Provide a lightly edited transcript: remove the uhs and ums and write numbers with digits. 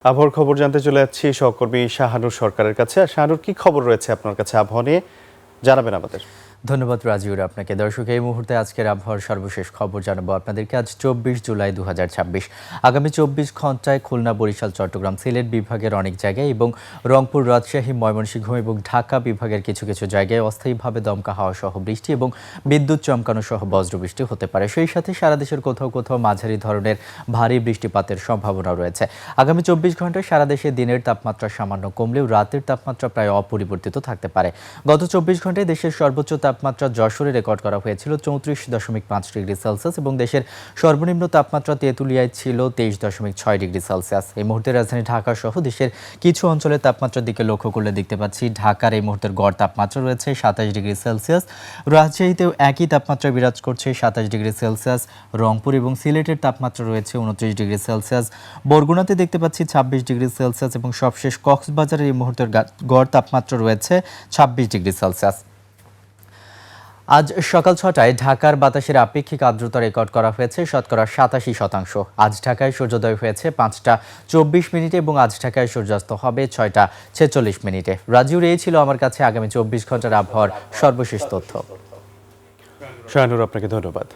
আবহাওয়ার খবর জানতে চলে যাচ্ছি সহকর্মী শাহানুর সরকারের কাছে। আর শাহানুর, কি খবর রয়েছে আপনার কাছে আবহাওয়া নিয়ে, জানাবেন আমাদের। ধন্যবাদ রাজিউর আপনাকে। দর্শক, এই মুহূর্তে আজকের আবহাওয়ার সর্বশেষ খবর জানাবো আপনাদেরকে। আজ 24 জুলাই 2026। আগামী 24 ঘন্টায় খুলনা, বরিশাল, চট্টগ্রাম, সিলেট বিভাগের অনেক জায়গায় এবং রংপুর, রাজশাহী, ময়মনসিংহ এবং ঢাকা বিভাগের কিছু কিছু জায়গায় অস্থায়ীভাবে দমকা হাওয়া সহ বৃষ্টি এবং বিদ্যুৎ চমকানো সহ বজ্রবৃষ্টি হতে পারে। সেই সাথে সারা দেশের কোথাও কোথাও মাঝারি ধরনের ভারী বৃষ্টিপাতের সম্ভাবনা রয়েছে। আগামী 24 ঘন্টায় সারা দেশে দিনের তাপমাত্রা সামান্য কমলেও রাতের তাপমাত্রা প্রায় অপরিবর্তিত থাকতে পারে। গত 24 ঘন্টায় দেশের সর্বোচ্চ তাপমাত্রা যশোরে রেকর্ড করা হয়েছিল 34.5 ডিগ্রি সেলসিয়াস এবং দেশের সর্বনিম্ন তাপমাত্রা তেঁতুলিয়ায় ছিল 23.6 ডিগ্রি সেলসিয়াস। এই মুহূর্তে রাজধানী ঢাকা সহ দেশের কিছু অঞ্চলের তাপমাত্রার দিকে লক্ষ্য করলে দেখতে পাচ্ছি ঢাকার এই মুহূর্তের গড় তাপমাত্রা রয়েছে 27 ডিগ্রি সেলসিয়াস। রাজশাহীতেও একই তাপমাত্রা বিরাজ করছে 27 ডিগ্রি সেলসিয়াস। রংপুর এবং সিলেটের তাপমাত্রা রয়েছে 29 ডিগ্রি সেলসিয়াস। বরগুনাতে দেখতে পাচ্ছি 26 ডিগ্রি সেলসিয়াস এবং সবশেষ কক্সবাজারের এই মুহূর্তের গড় তাপমাত্রা রয়েছে 26 ডিগ্রি সেলসিয়াস। আজ সকাল 6টায় ঢাকার বাতাসের আপেক্ষিক আর্দ্রতা রেকর্ড করা হয়েছে শতকরা 87%। আজ ঢাকায় সূর্যোদয় হয়েছে 5টা 24 মিনিটে এবং আজ ঢাকায় সূর্যাস্ত হবে 6টা 46 মিনিটে। রাজিউর, এই ছিল আমার কাছে আগামী 24 ঘন্টার আবহাওয়ার সর্বশেষ তথ্য। শাহানুর, আপনাকে ধন্যবাদ।